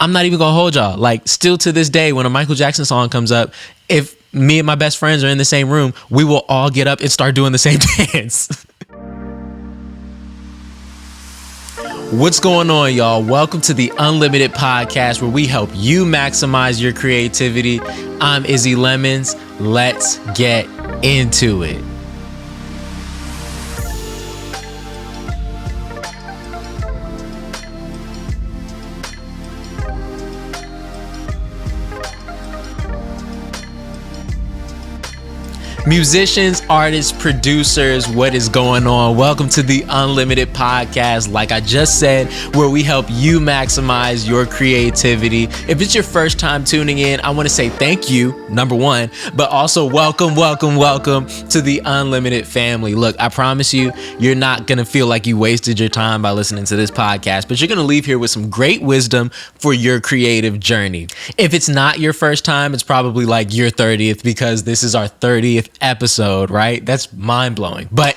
I'm not even gonna hold y'all. Like, still to this day, when a Michael Jackson song comes up, if me and my best friends are in the same room, we will all get up and start doing the same dance. What's going on, y'all? Welcome to the Unlimited Podcast, where we help you maximize your creativity. I'm Izzy Lemons. Let's get into it. Musicians, artists, producers, what is going on? Welcome to the Unlimited Podcast, like I just said, where we help you maximize your creativity. If it's your first time tuning in, I want to say thank you, number one, but also welcome to the Unlimited family. Look, I promise you, you're not going to feel like you wasted your time by listening to this podcast, but you're going to leave here with some great wisdom for your creative journey. If it's not your first time, it's probably like your 30th, because this is our 30th episode, right? That's mind-blowing. But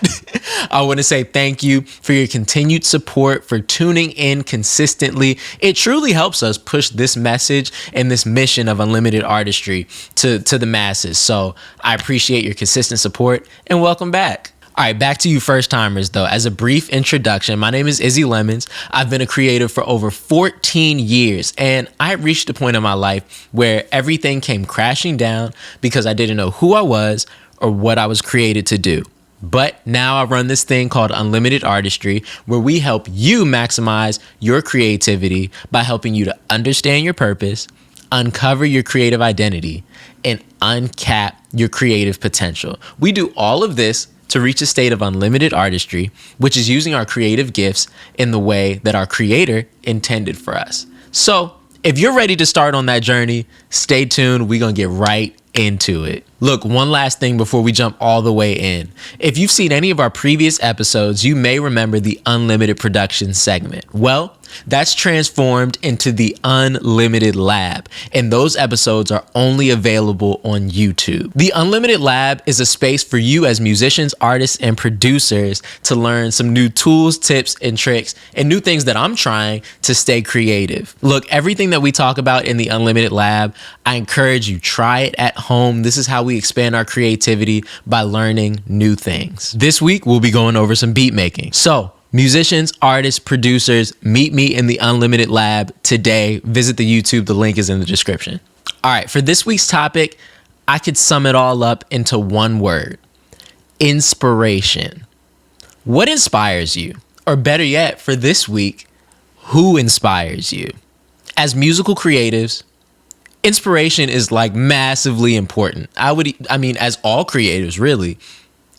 I want to say thank you for your continued support, for tuning in consistently. It truly helps us push this message and this mission of unlimited artistry to the masses. So I appreciate your consistent support, and welcome back. All right, back to you first timers though. As a brief introduction, my name is Izzy Lemons. I've been a creative for over 14 years, and I reached a point in my life where everything came crashing down because I didn't know who I was or what I was created to do. But now I run this thing called Unlimited Artistry, where we help you maximize your creativity by helping you to understand your purpose, uncover your creative identity, and uncap your creative potential. We do all of this to reach a state of unlimited artistry, which is using our creative gifts in the way that our Creator intended for us. So if you're ready to start on that journey, stay tuned. We're going to get right into it. Look, one last thing before we jump all the way in. If you've seen any of our previous episodes, you may remember the Unlimited Production segment. Well, that's transformed into the Unlimited Lab, and those episodes are only available on YouTube. The Unlimited Lab is a space for you as musicians, artists, and producers to learn some new tools, tips, and tricks, and new things that I'm trying to stay creative. Look, everything that we talk about in the Unlimited Lab, I encourage you, try it at home. This is how we expand our creativity, by learning new things. This week, we'll be going over some beat making. So, musicians, artists, producers, meet me in the Unlimited Lab today. Visit the YouTube. The link is in the description. All right, for this week's topic, I could sum it all up into one word: inspiration. What inspires you? Or better yet, for this week, who inspires you? As musical creatives, inspiration is like massively important. I mean, as all creatives, really,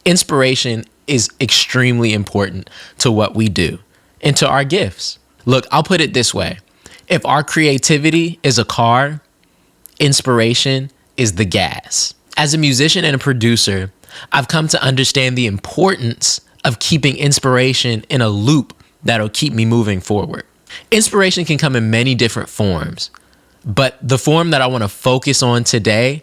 inspiration is extremely important to what we do and to our gifts. Look, I'll put it this way. If our creativity is a car, inspiration is the gas. As a musician and a producer, I've come to understand the importance of keeping inspiration in a loop that'll keep me moving forward. Inspiration can come in many different forms, but the form that I want to focus on today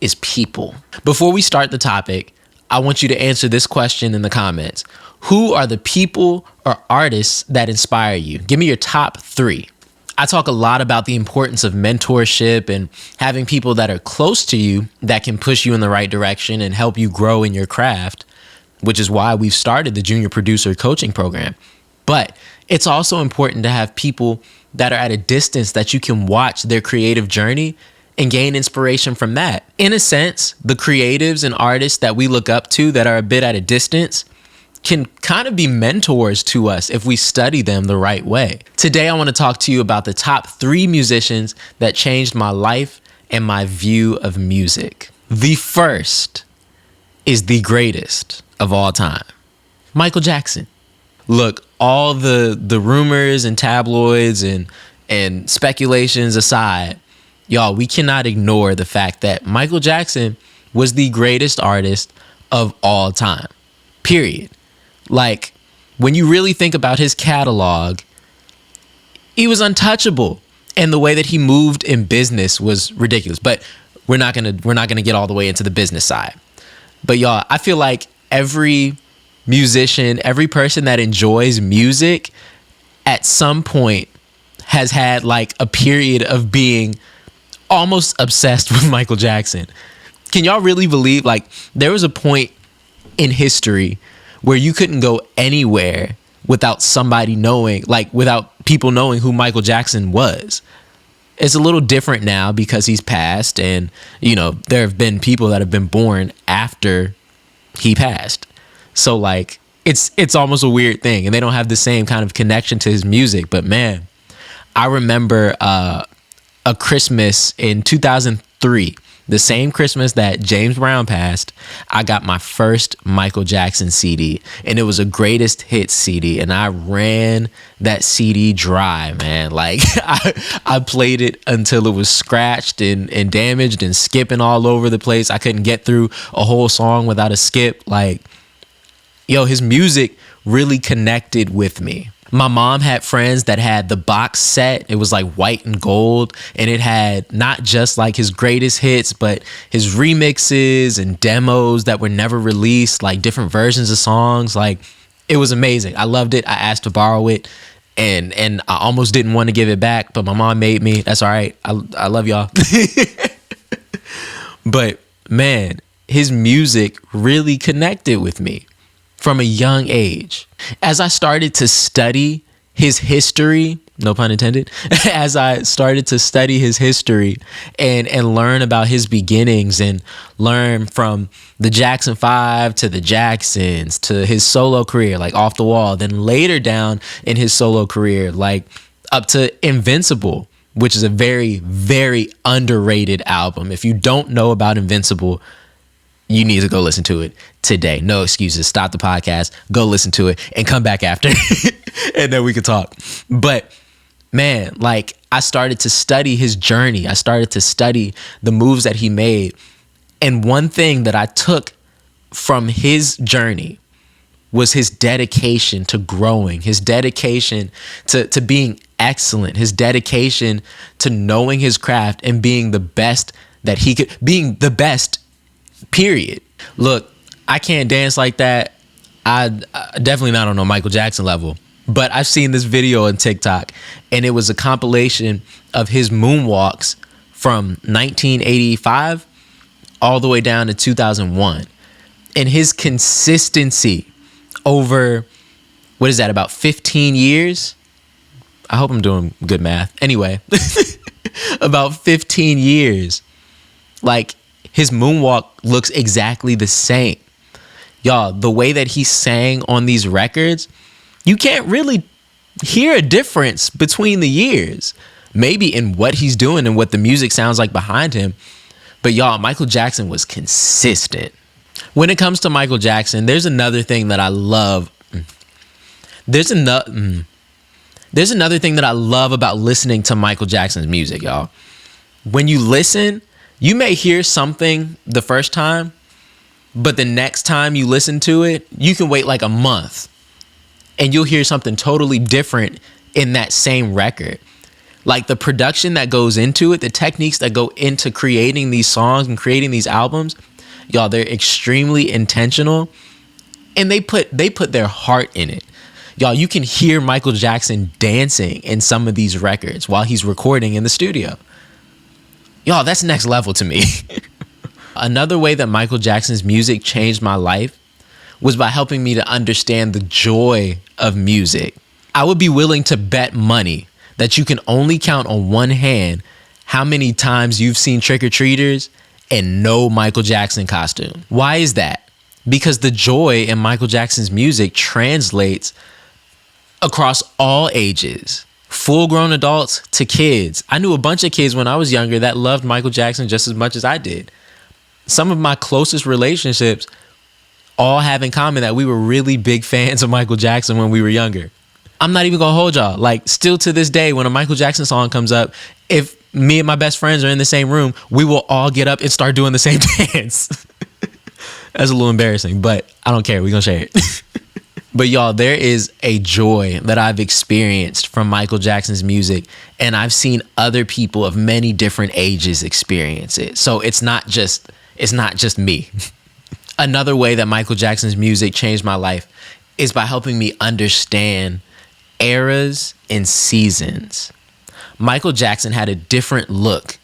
is people. Before we start the topic, I want you to answer this question in the comments. Who are the people or artists that inspire you? Give me your top 3. I talk a lot about the importance of mentorship and having people that are close to you that can push you in the right direction and help you grow in your craft, which is why we've started the Junior Producer Coaching Program. But it's also important to have people that are at a distance that you can watch their creative journey and gain inspiration from that. In a sense, the creatives and artists that we look up to that are a bit at a distance can kind of be mentors to us if we study them the right way. Today, I want to talk to you about the top 3 musicians that changed my life and my view of music. The first is the greatest of all time, Michael Jackson. Look, all the rumors and tabloids and speculations aside, y'all, we cannot ignore the fact that Michael Jackson was the greatest artist of all time, period. Like, when you really think about his catalog, he was untouchable, and the way that he moved in business was ridiculous. But we're not gonna get all the way into the business side. But y'all, I feel like every musician, every person that enjoys music at some point has had like a period of being almost obsessed with Michael Jackson. Can y'all really believe, like, there was a point in history where you couldn't go anywhere without somebody knowing, like without people knowing who Michael Jackson was. It's a little different now because he's passed, and you know, there have been people that have been born after he passed. So like it's almost a weird thing, and they don't have the same kind of connection to his music. But man, I remember a Christmas in 2003, the same Christmas that James Brown passed, I got my first Michael Jackson CD, and it was a greatest hits CD, and I ran that CD dry, man. Like I played it until it was scratched and damaged and skipping all over the place. I couldn't get through a whole song without a skip. Like, yo, his music really connected with me. My mom had friends that had the box set. It was like white and gold, and it had not just like his greatest hits, but his remixes and demos that were never released, like different versions of songs. Like, it was amazing. I loved it. I asked to borrow it, and I almost didn't want to give it back, but my mom made me. That's all right. I love y'all. But man, his music really connected with me from a young age. As I started to study his history, no pun intended, as I started to study his history and learn about his beginnings and learn from the Jackson 5 to the Jacksons to his solo career, like Off the Wall, then later down in his solo career, like up to Invincible, which is a very, very underrated album. If you don't know about Invincible, you need to go listen to it today. No excuses. Stop the podcast, go listen to it, and come back after, and then we can talk. But man, like, I started to study his journey. I started to study the moves that he made. And one thing that I took from his journey was his dedication to growing, his dedication to being excellent, his dedication to knowing his craft and being the best that he could, being the best, period. Look, I can't dance like that. I definitely not on no Michael Jackson level, but I've seen this video on TikTok, and it was a compilation of his moonwalks from 1985 all the way down to 2001, and his consistency over, what is that, about 15 years? I hope I'm doing good math. Anyway, about 15 years. Like, his moonwalk looks exactly the same. Y'all, the way that he sang on these records, you can't really hear a difference between the years. Maybe in what he's doing and what the music sounds like behind him. But y'all, Michael Jackson was consistent. When it comes to Michael Jackson, there's another thing that I love. There's another thing that I love about listening to Michael Jackson's music, y'all. When you listen, you may hear something the first time, but the next time you listen to it, you can wait like a month and you'll hear something totally different in that same record. Like, the production that goes into it, the techniques that go into creating these songs and creating these albums, y'all, they're extremely intentional, and they put their heart in it. Y'all, you can hear Michael Jackson dancing in some of these records while he's recording in the studio. Y'all, that's next level to me. Another way that Michael Jackson's music changed my life was by helping me to understand the joy of music. I would be willing to bet money that you can only count on one hand how many times you've seen trick-or-treaters and no Michael Jackson costume. Why is that? Because the joy in Michael Jackson's music translates across all ages. Full-grown adults to kids. I knew a bunch of kids when I was younger that loved Michael Jackson just as much as I did. Some of my closest relationships all have in common that we were really big fans of Michael Jackson when we were younger. I'm not even gonna hold y'all. Like, still to this day, when a Michael Jackson song comes up, if me and my best friends are in the same room, we will all get up and start doing the same dance. That's a little embarrassing, but I don't care. We're gonna share it. But y'all, there is a joy that I've experienced from Michael Jackson's music, and I've seen other people of many different ages experience it. So it's not just me. Another way that Michael Jackson's music changed my life is by helping me understand eras and seasons. Michael Jackson had a different look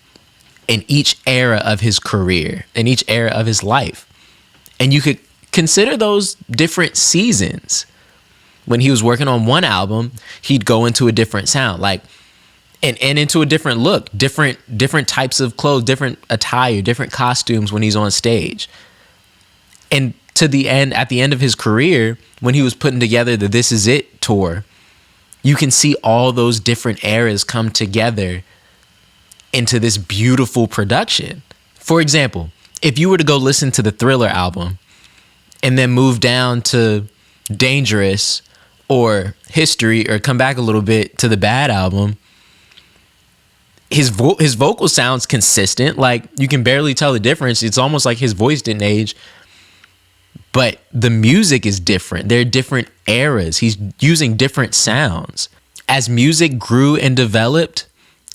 in each era of his career, in each era of his life. And you could consider those different seasons. When he was working on one album, he'd go into a different sound, like, and into a different look, different types of clothes, different attire, different costumes when he's on stage. And at the end of his career, when he was putting together the This Is It tour, you can see all those different eras come together into this beautiful production. For example, if you were to go listen to the Thriller album and then move down to Dangerous or History, or come back a little bit to the Bad album, his vocal sounds consistent. Like, you can barely tell the difference. It's almost like his voice didn't age, but the music is different. They're different eras. He's using different sounds. As music grew and developed,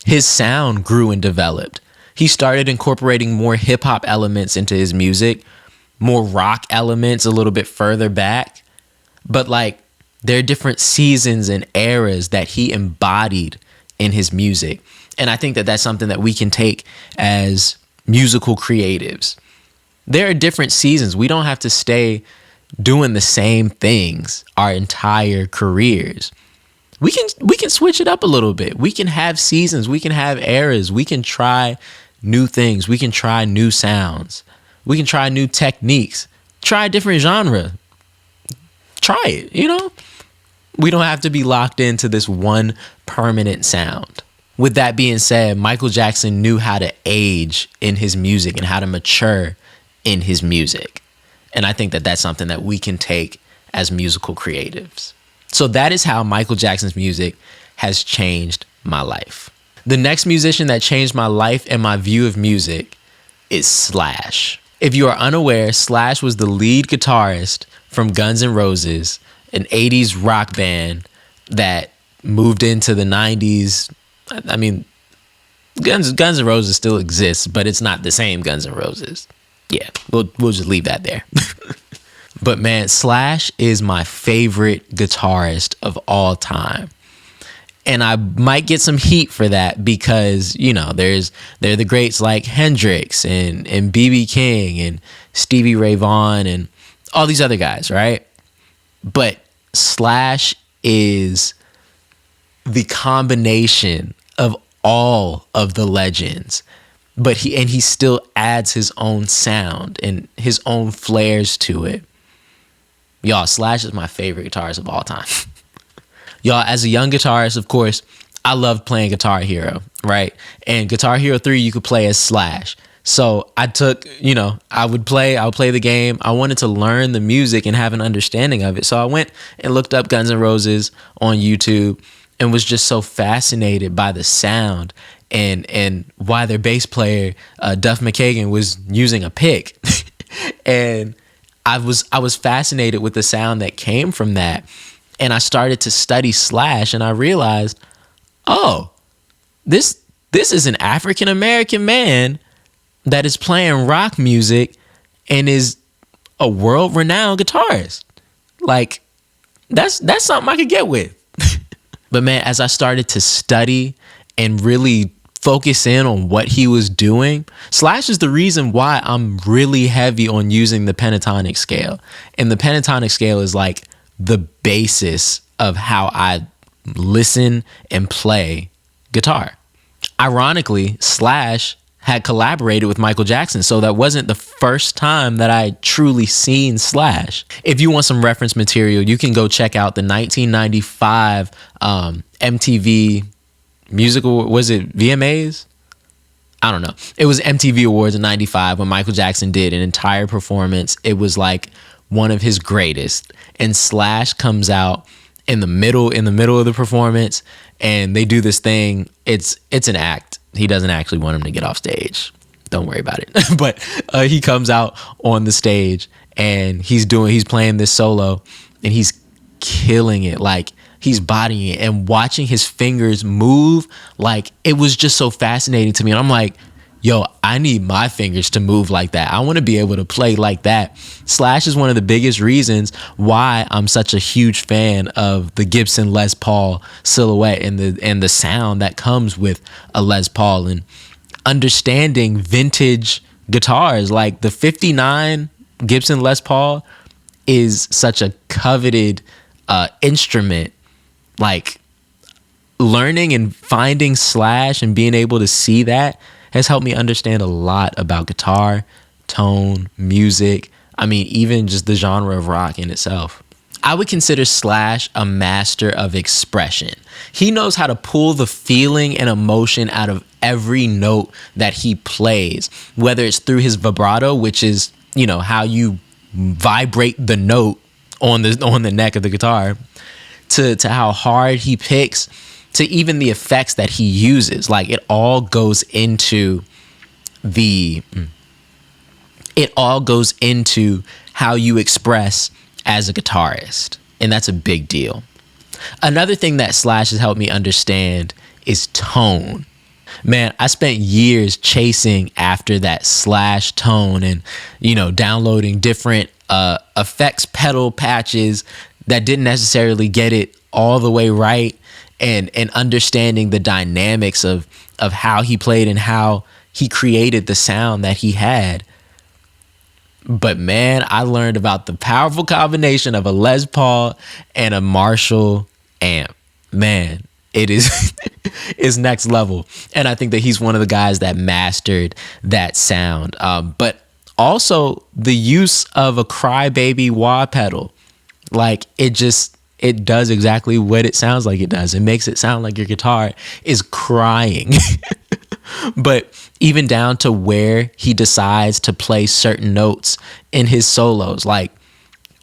his sound grew and developed. He started incorporating more hip hop elements into his music, more rock elements a little bit further back. But like, there are different seasons and eras that he embodied in his music. And I think that that's something that we can take as musical creatives. There are different seasons. We don't have to stay doing the same things our entire careers. We can switch it up a little bit. We can have seasons. We can have eras. We can try new things. We can try new sounds. We can try new techniques. Try a different genre. Try it, you know? We don't have to be locked into this one permanent sound. With that being said, Michael Jackson knew how to age in his music and how to mature in his music. And I think that that's something that we can take as musical creatives. So that is how Michael Jackson's music has changed my life. The next musician that changed my life and my view of music is Slash. If you are unaware, Slash was the lead guitarist from Guns N' Roses, an 80s rock band that moved into the 90s. I mean, Guns N' Roses still exists, but it's not the same Guns N' Roses. Yeah, we'll just leave that there. But man, Slash is my favorite guitarist of all time. And I might get some heat for that because, you know, they're the greats like Hendrix and B.B. King and Stevie Ray Vaughan and all these other guys, right? But Slash is the combination of all of the legends. But he still adds his own sound and his own flares to it. Y'all, Slash is my favorite guitarist of all time. Y'all, as a young guitarist, of course, I loved playing Guitar Hero, right? And Guitar Hero 3, you could play as Slash. So I took, you know, I would play the game. I wanted to learn the music and have an understanding of it. So I went and looked up Guns N' Roses on YouTube and was just so fascinated by the sound and why their bass player, Duff McKagan, was using a pick. And I was fascinated with the sound that came from that. And I started to study Slash, and I realized, oh, this is an African American man that is playing rock music and is a world-renowned guitarist. Like, that's something I could get with. But man, as I started to study and really focus in on what he was doing, Slash is the reason why I'm really heavy on using the pentatonic scale. And the pentatonic scale is like the basis of how I listen and play guitar. Ironically, Slash had collaborated with Michael Jackson, so that wasn't the first time that I truly seen Slash. If you want some reference material, you can go check out the 1995 MTV musical, was it VMAs? I don't know. It was MTV Awards in 95 when Michael Jackson did an entire performance. It was like one of his greatest. And Slash comes out in the middle of the performance, and they do this thing. It's an act. He doesn't actually want him to get off stage. Don't worry about it. But he comes out on the stage and he's playing this solo and he's killing it. Like, he's bodying it and watching his fingers move. Like, it was just so fascinating to me. And I'm like, yo, I need my fingers to move like that. I want to be able to play like that. Slash is one of the biggest reasons why I'm such a huge fan of the Gibson Les Paul silhouette and the sound that comes with a Les Paul, and understanding vintage guitars. Like the 59 Gibson Les Paul is such a coveted instrument. Like learning and finding Slash and being able to see that has helped me understand a lot about guitar, tone, music. I mean, even just the genre of rock in itself. I would consider Slash a master of expression. He knows how to pull the feeling and emotion out of every note that he plays, whether it's through his vibrato, which is, you know, how you vibrate the note on the neck of the guitar, to how hard he picks, to even the effects that he uses. Like it all goes into how you express as a guitarist. And that's a big deal. Another thing that Slash has helped me understand is tone. Man, I spent years chasing after that Slash tone and, you know, downloading different effects pedal patches that didn't necessarily get it all the way right, and understanding the dynamics of how he played and how he created the sound that he had. But man, I learned about the powerful combination of a Les Paul and a Marshall amp. Man, it is is next level. And I think that he's one of the guys that mastered that sound. But also the use of a crybaby wah pedal. Like it does exactly what it sounds like it does. It makes it sound like your guitar is crying. But even down to where he decides to play certain notes in his solos, like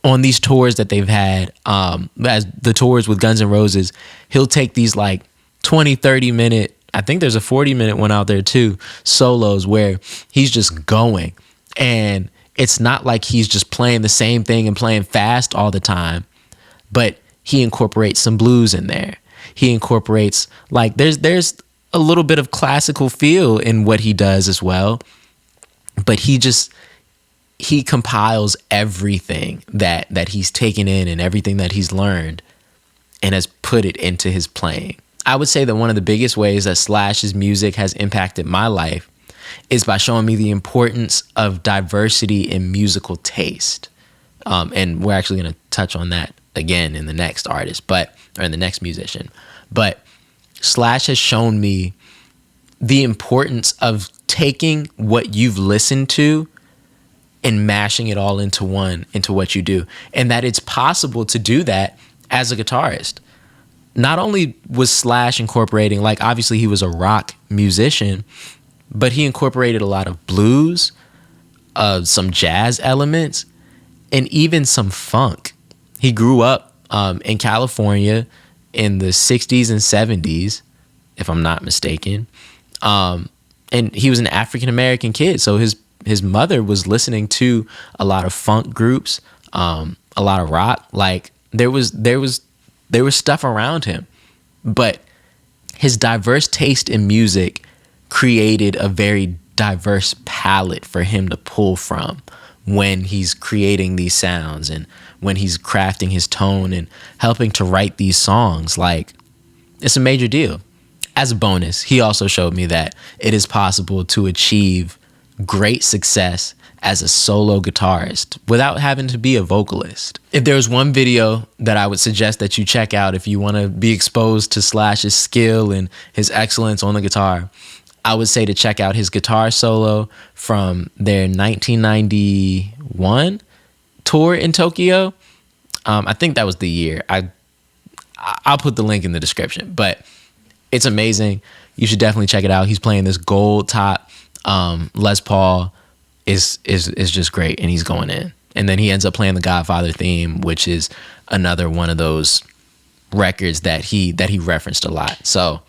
on these tours that they've had, as the tours with Guns N' Roses, he'll take these like 20, 30 minute, I think there's a 40-minute one out there too, solos where he's just going. And it's not like he's just playing the same thing and playing fast all the time, but he incorporates some blues in there. He incorporates, like, there's a little bit of classical feel in what he does as well. But he compiles everything that he's taken in and everything that he's learned and has put it into his playing. I would say that one of the biggest ways that Slash's music has impacted my life is by showing me the importance of diversity in musical taste. And we're actually going to touch on that again in the next artist, or in the next musician. But Slash has shown me the importance of taking what you've listened to and mashing it all into what you do. And that it's possible to do that as a guitarist. Not only was Slash incorporating, like, obviously he was a rock musician, but he incorporated a lot of blues, some jazz elements, and even some funk. He grew up in California in the 60s and 70s, if I'm not mistaken. And he was an African-American kid. So his mother was listening to a lot of funk groups, a lot of rock. Like there was stuff around him, but his diverse taste in music created a very diverse palette for him to pull from when he's creating these sounds and when he's crafting his tone and helping to write these songs. Like, it's a major deal. As a bonus, he also showed me that it is possible to achieve great success as a solo guitarist without having to be a vocalist. If there's one video that I would suggest that you check out if you want to be exposed to Slash's skill and his excellence on the guitar, I would say to check out his guitar solo from their 1991 tour in Tokyo. I think that was the year. I'll put the link in the description, but it's amazing. You should definitely check it out. He's playing this gold top Les Paul is just great, and he's going in. And then he ends up playing the Godfather theme, which is another one of those records that he referenced a lot. So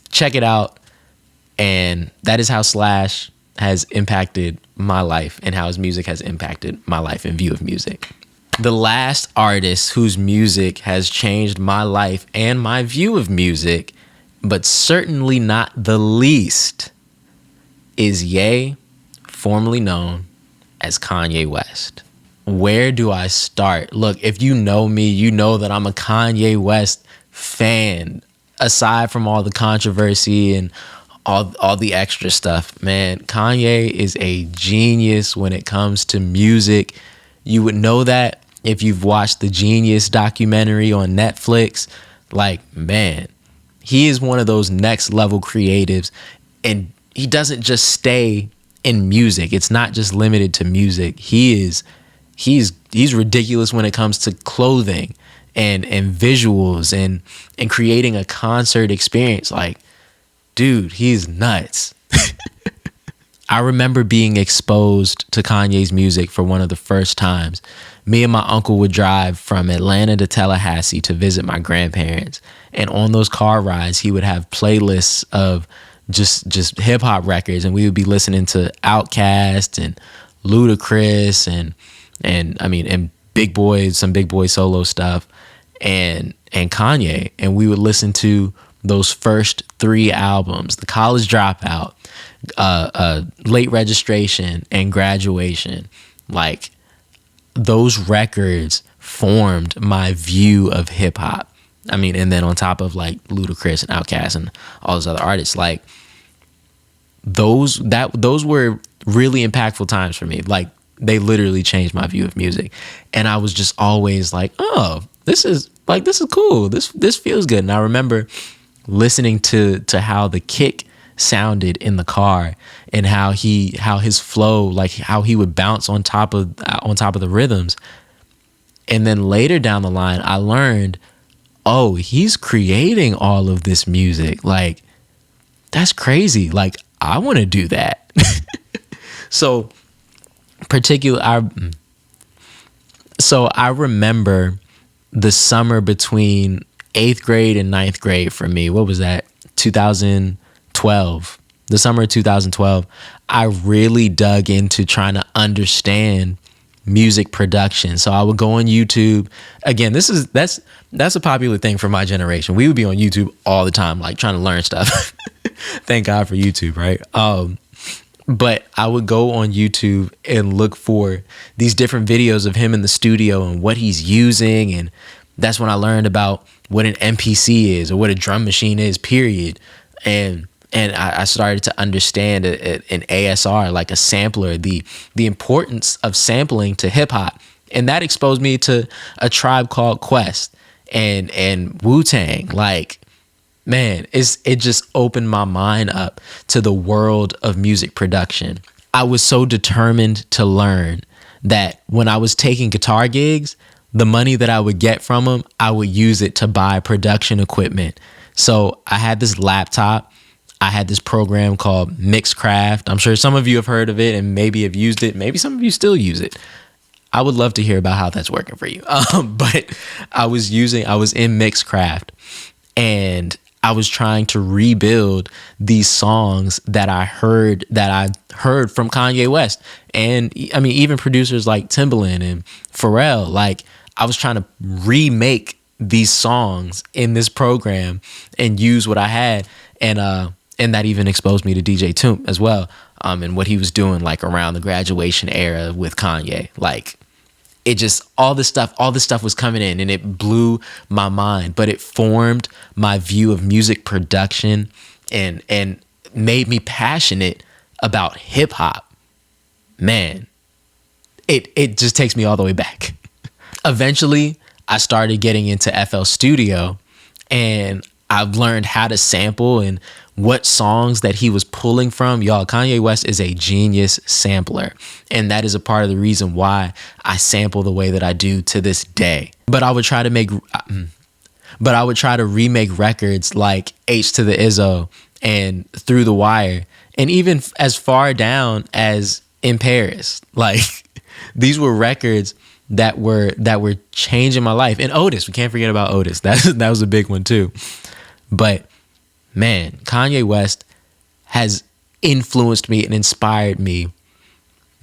check it out. And that is how Slash has impacted my life and how his music has impacted my life and view of music. The last artist whose music has changed my life and my view of music, but certainly not the least, is Ye, formerly known as Kanye West. Where do I start? Look, if you know me, you know that I'm a Kanye West fan. Aside from all the controversy and all the extra stuff, man, Kanye is a genius when it comes to music. You would know that if you've watched the Genius documentary on Netflix. Like, man, he is one of those next level creatives, and he doesn't just stay in music. It's not just limited to music. He's ridiculous when it comes to clothing and visuals and creating a concert experience. Like, dude, he's nuts. I remember being exposed to Kanye's music for one of the first times. Me and my uncle would drive from Atlanta to Tallahassee to visit my grandparents. And on those car rides, he would have playlists of just hip hop records. And we would be listening to Outkast and Ludacris and Big Boy, some Big Boy solo stuff and Kanye. And we would listen to those first 3 albums, The College Dropout, Late Registration, and Graduation. Like, those records formed my view of hip hop. I mean, and then on top of like Ludacris and Outkast and all those other artists, like those were really impactful times for me. Like, they literally changed my view of music. And I was just always like, oh, this is cool. This feels good. And I remember listening to how the kick sounded in the car and how his flow, like how he would bounce on top of the rhythms. And then later down the line, I learned, oh, he's creating all of this music. Like, that's crazy. Like, I want to do that. So I remember the summer between 8th grade and 9th grade for me. What was that? 2012. The summer of 2012, I really dug into trying to understand music production. So I would go on YouTube. Again, that's a popular thing for my generation. We would be on YouTube all the time, like trying to learn stuff. Thank God for YouTube, right? But I would go on YouTube and look for these different videos of him in the studio and what he's using. And that's when I learned about what an MPC is or what a drum machine is, period. And I started to understand an ASR, like a sampler, the importance of sampling to hip hop. And that exposed me to A Tribe Called Quest and Wu-Tang. Like, man, it just opened my mind up to the world of music production. I was so determined to learn that when I was taking guitar gigs, the money that I would get from them, I would use it to buy production equipment. So I had this laptop. I had this program called Mixcraft. I'm sure some of you have heard of it and maybe have used it. Maybe some of you still use it. I would love to hear about how that's working for you. But I was in Mixcraft, and I was trying to rebuild these songs that I heard from Kanye West. And I mean, even producers like Timbaland and Pharrell, like I was trying to remake these songs in this program and use what I had. And that even exposed me to DJ Toomp as well. And what he was doing like around the graduation era with Kanye. Like, it just, all this stuff was coming in and it blew my mind, but it formed my view of music production and made me passionate about hip hop. Man, it just takes me all the way back. Eventually, I started getting into FL Studio, and I've learned how to sample and what songs that he was pulling from. Y'all, Kanye West is a genius sampler, and that is a part of the reason why I sample the way that I do to this day. But I would try to remake records like H to the Izzo and Through the Wire, and even as far down as In Paris. Like, these were records that were changing my life. And Otis, we can't forget about Otis. That was a big one too. But man, Kanye West has influenced me and inspired me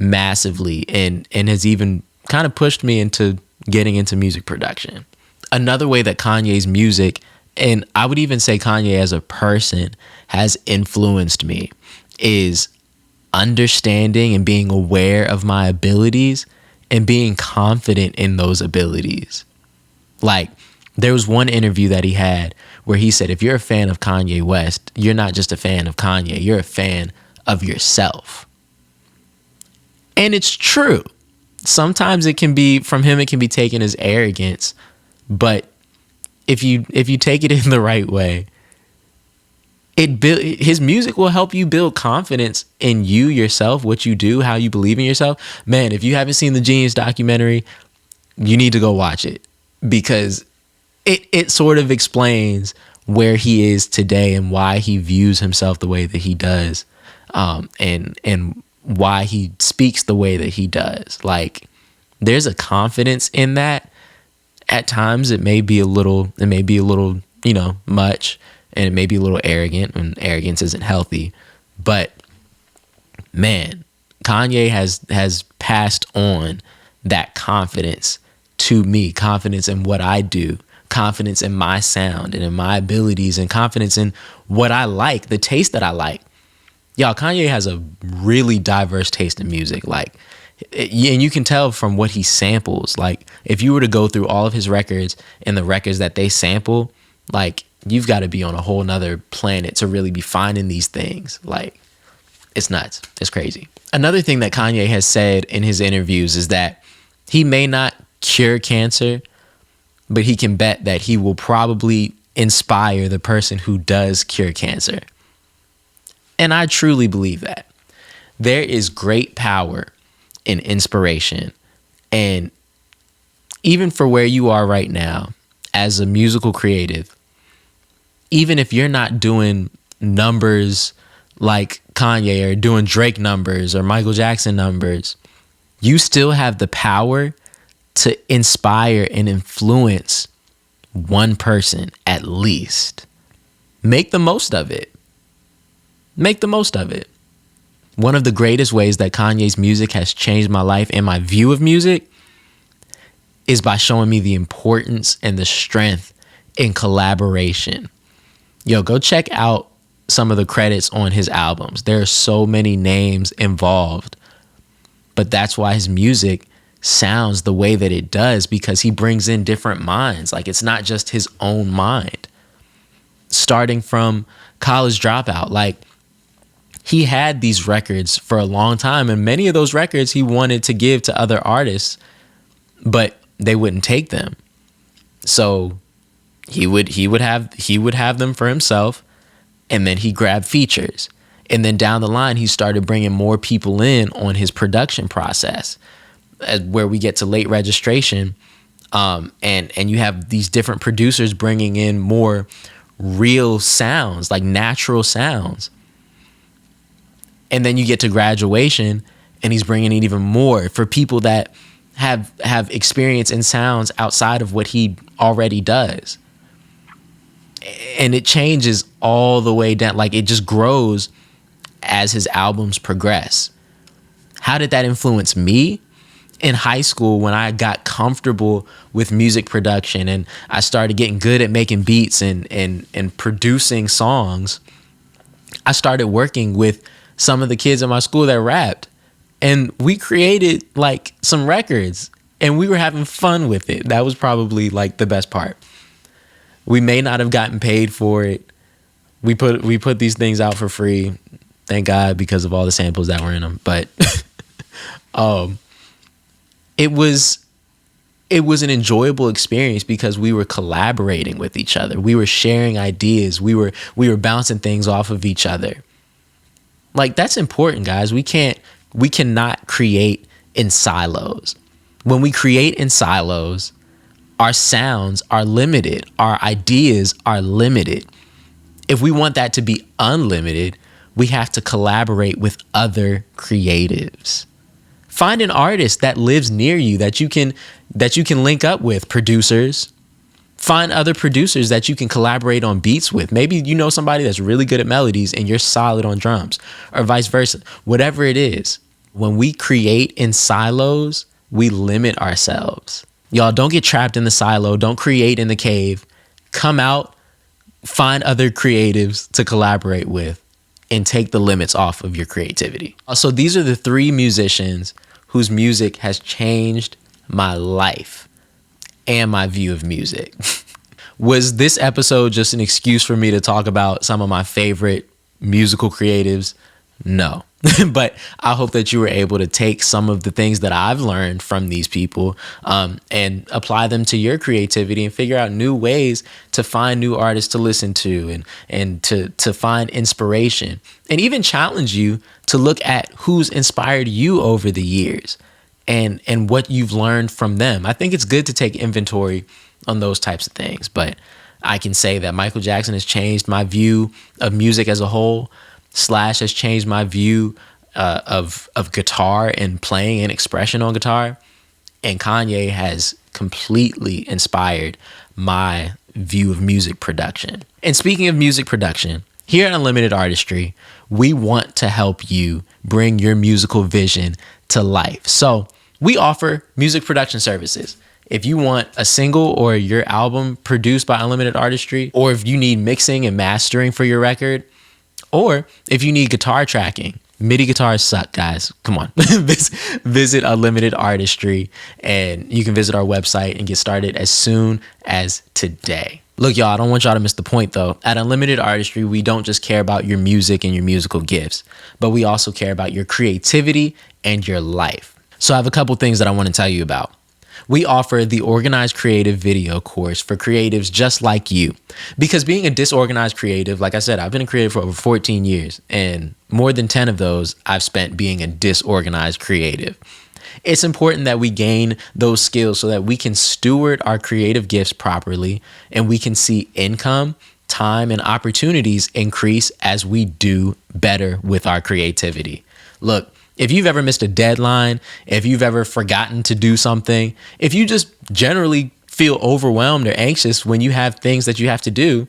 massively, and has even kind of pushed me into getting into music production. Another way that Kanye's music, and I would even say Kanye as a person, has influenced me is understanding and being aware of my abilities and being confident in those abilities. Like, there was one interview that he had where he said, if you're a fan of Kanye West, you're not just a fan of Kanye, you're a fan of yourself. And it's true. Sometimes it can be, from him, it can be taken as arrogance. But if you take it in the right way, his music will help you build confidence in you, yourself, what you do, how you believe in yourself. Man, if you haven't seen the Genius documentary, you need to go watch it, because it sort of explains where he is today and why he views himself the way that he does, and why he speaks the way that he does. Like, there's a confidence in that. At times it may be a little, much, and it may be a little arrogant, and arrogance isn't healthy. But man, Kanye has passed on that confidence to me, confidence in what I do, confidence in my sound and in my abilities, and confidence in what I like, the taste that I like. Y'all, Kanye has a really diverse taste in music. Like, and you can tell from what he samples. Like, if you were to go through all of his records and the records that they sample, like, you've got to be on a whole nother planet to really be finding these things. Like, it's nuts. It's crazy. Another thing that Kanye has said in his interviews is that he may not cure cancer, but he can bet that he will probably inspire the person who does cure cancer. And I truly believe that. There is great power in inspiration. And even for where you are right now as a musical creative, even if you're not doing numbers like Kanye or doing Drake numbers or Michael Jackson numbers, you still have the power to inspire and influence one person at least. Make the most of it. Make the most of it. One of the greatest ways that Kanye's music has changed my life and my view of music is by showing me the importance and the strength in collaboration. Yo, go check out some of the credits on his albums. There are so many names involved, but that's why his music sounds the way that it does, because he brings in different minds. Like, it's not just his own mind. Starting from College Dropout, like, he had these records for a long time, and many of those records he wanted to give to other artists, but they wouldn't take them. So he would have them for himself, and then he grabbed features. And then down the line, he started bringing more people in on his production process, where we get to late registration, and you have these different producers bringing in more real sounds, like natural sounds. And then you get to graduation, and he's bringing in even more for people that have experience in sounds outside of what he already does. And it changes all the way down. Like, it just grows as his albums progress. How did that influence me? In high school, when I got comfortable with music production and I started getting good at making beats and producing songs, I started working with some of the kids in my school that rapped, and we created like some records, and we were having fun with it. That was probably like the best part. We may not have gotten paid for it. We put these things out for free, thank God, because of all the samples that were in them. But it was an enjoyable experience because we were collaborating with each other. We were sharing ideas. We were bouncing things off of each other. Like, that's important, guys. We cannot create in silos. When we create in silos, our sounds are limited. Our ideas are limited. If we want that to be unlimited, we have to collaborate with other creatives. Find an artist that lives near you that you can link up with, producers. Find other producers that you can collaborate on beats with. Maybe you know somebody that's really good at melodies and you're solid on drums, or vice versa. Whatever it is, when we create in silos, we limit ourselves. Y'all, don't get trapped in the silo. Don't create in the cave. Come out, find other creatives to collaborate with, and take the limits off of your creativity. So these are the 3 musicians whose music has changed my life and my view of music. Was this episode just an excuse for me to talk about some of my favorite musical creatives? No. But I hope that you were able to take some of the things that I've learned from these people and apply them to your creativity and figure out new ways to find new artists to listen to and to find inspiration, and even challenge you to look at who's inspired you over the years and what you've learned from them. I think it's good to take inventory on those types of things, but I can say that Michael Jackson has changed my view of music as a whole. Slash has changed my view of guitar and playing and expression on guitar. And Kanye has completely inspired my view of music production. And speaking of music production, here at Unlimited Artistry, we want to help you bring your musical vision to life. So we offer music production services. If you want a single or your album produced by Unlimited Artistry, or if you need mixing and mastering for your record, or if you need guitar tracking. MIDI guitars suck, guys. Come on. Visit Unlimited Artistry, and you can visit our website and get started as soon as today. Look, y'all, I don't want y'all to miss the point, though. At Unlimited Artistry, we don't just care about your music and your musical gifts, but we also care about your creativity and your life. So I have a couple things that I want to tell you about. We offer the Organized Creative Video course for creatives just like you. Because being a disorganized creative, like I said, I've been a creative for over 14 years, and more than 10 of those I've spent being a disorganized creative. It's important that we gain those skills so that we can steward our creative gifts properly, and we can see income, time, and opportunities increase as we do better with our creativity. Look, if you've ever missed a deadline, if you've ever forgotten to do something, if you just generally feel overwhelmed or anxious when you have things that you have to do,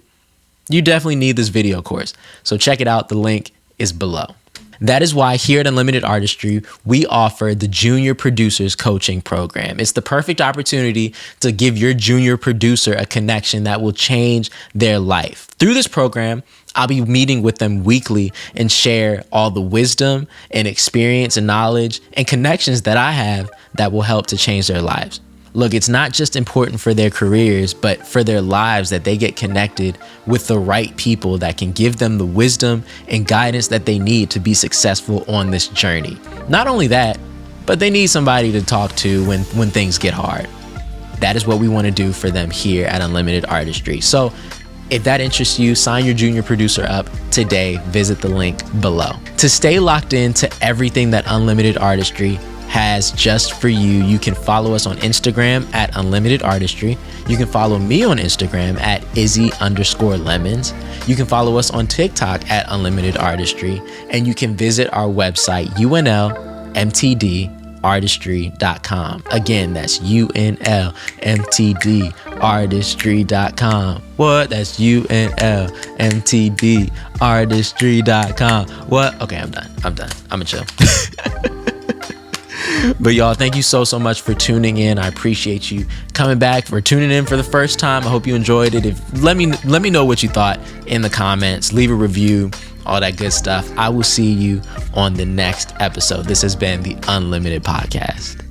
you definitely need this video course. So check it out. The link is below. That is why here at Unlimited Artistry, we offer the Junior Producers Coaching Program. It's the perfect opportunity to give your junior producer a connection that will change their life. Through this program, I'll be meeting with them weekly and share all the wisdom and experience and knowledge and connections that I have that will help to change their lives. Look, it's not just important for their careers, but for their lives that they get connected with the right people that can give them the wisdom and guidance that they need to be successful on this journey. Not only that, but they need somebody to talk to when things get hard. That is what we want to do for them here at Unlimited Artistry. So if that interests you, sign your junior producer up today. Visit the link below. To stay locked into everything that Unlimited Artistry has just for you, you can follow us on Instagram at Unlimited Artistry. You can follow me on Instagram at Izzy_Lemons. You can follow us on TikTok at Unlimited Artistry. And you can visit our website, UNLMTDartistry.com. Again, that's UNLMTDartistry.com. What? That's UNLMTDartistry.com. What? Okay, I'm done. I'm gonna chill. But y'all, thank you so much for tuning in. I appreciate you coming back, for tuning in for the first time. I hope you enjoyed it. Let me know what you thought in the comments. Leave a review, all that good stuff. I will see you on the next episode. This has been the Unlimited Podcast.